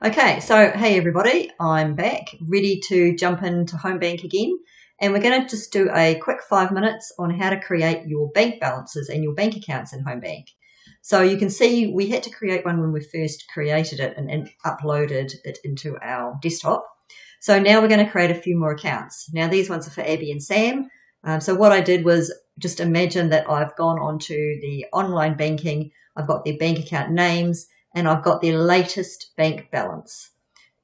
Okay, so hey everybody, I'm back, ready to jump into Homebank again, and we're going to just do a quick 5 minutes on how to create your bank balances and your bank accounts in Homebank. So you can see we had to create one when we first created it and uploaded it into our desktop. So now we're going to create a few more accounts. Now these ones are for Abby and Sam. So what I did was just imagine that I've gone onto the online banking, I've got their bank account names, and I've got their latest bank balance.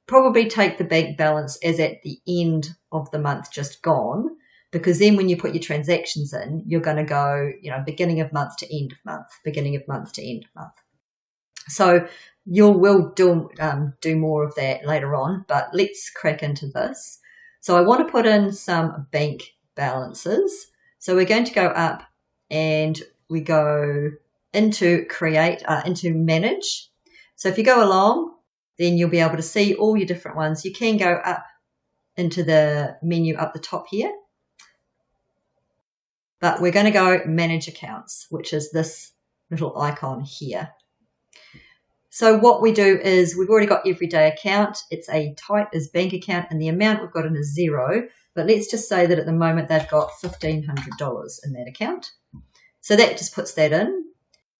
Probably take the bank balance as at the end of the month just gone, because then when you put your transactions in, you're going to go, beginning of month to end of month, beginning of month to end of month. So we'll do more of that later on, but let's crack into this. So I want to put in some bank balances. So we're going to go up and we go into into manage. So if you go along, then you'll be able to see all your different ones. You can go up into the menu up the top here, but we're going to go manage accounts, which is this little icon here. So what we do is we've already got everyday account. It's a type is bank account, and the amount we've got in is 0. But let's just say that at the moment they've got $1,500 in that account. So that just puts that in.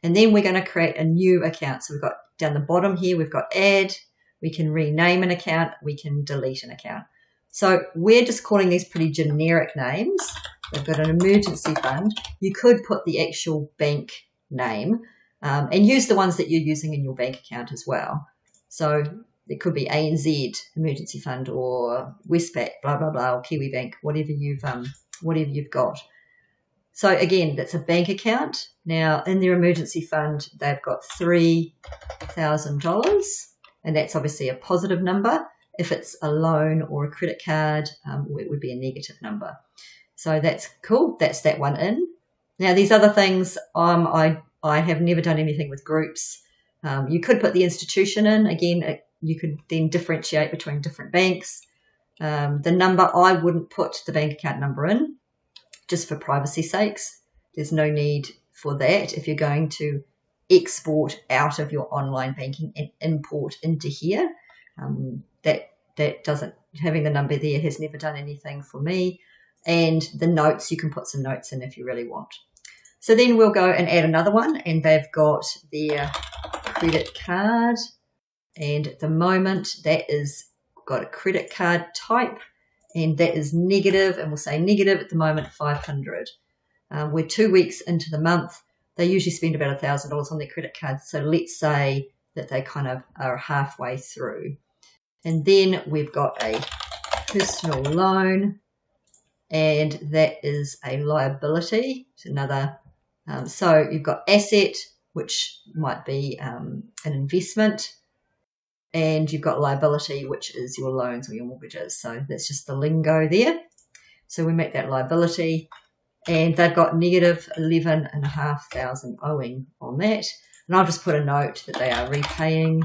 And then we're going to create a new account. So we've got down the bottom here, we've got add. We can rename an account. We can delete an account. So we're just calling these pretty generic names. We've got an emergency fund. You could put the actual bank name and use the ones that you're using in your bank account as well. So it could be ANZ emergency fund or Westpac, blah, blah, blah, or Kiwi Bank, whatever you've got. So again, that's a bank account. Now in their emergency fund, they've got $3,000, and that's obviously a positive number. If it's a loan or a credit card, it would be a negative number. So that's cool. That's that one in. Now these other things, I have never done anything with groups. You could put the institution in. Again, you could then differentiate between different banks. The number, I wouldn't put the bank account number in, just for privacy sakes. There's no need for that if you're going to export out of your online banking and import into here. That doesn't, having the number there has never done anything for me. And the notes, you can put some notes in if you really want. So then we'll go and add another one, and they've got their credit card. And at the moment that is got a credit card type, and that is negative, and we'll say negative at the moment 500. We're 2 weeks into the month. They usually spend about $1,000 on their credit cards. So let's say that they kind of are halfway through. And then we've got a personal loan, and that is a liability. It's another. So you've got asset, which might be an investment, and you've got liability, which is your loans or your mortgages. So that's just the lingo there. So we make that liability, and they've got negative 11,500 owing on that. And I'll just put a note that they are repaying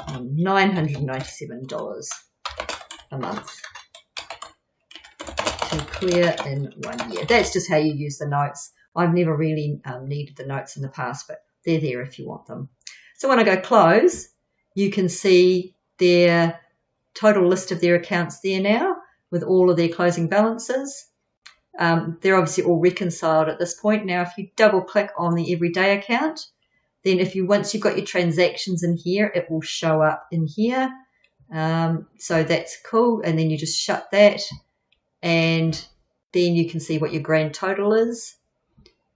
$997 a month to clear in 1 year. That's just how you use the notes. I've never really needed the notes in the past, but they're there if you want them. So when I go close, you can see their total list of their accounts there now with all of their closing balances. They're obviously all reconciled at this point. Now, if you double click on the everyday account, then once you've got your transactions in here, it will show up in here. So that's cool. And then you just shut that, and then you can see what your grand total is.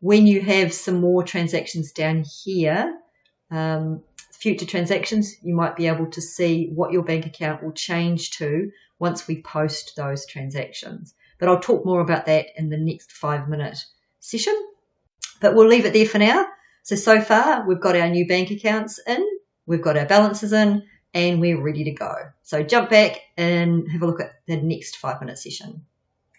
When you have some more transactions down here, future transactions, you might be able to see what your bank account will change to once we post those transactions. But I'll talk more about that in the next 5-minute session. But we'll leave it there for now. So far, we've got our new bank accounts in, we've got our balances in, and we're ready to go. So jump back and have a look at the next 5-minute session.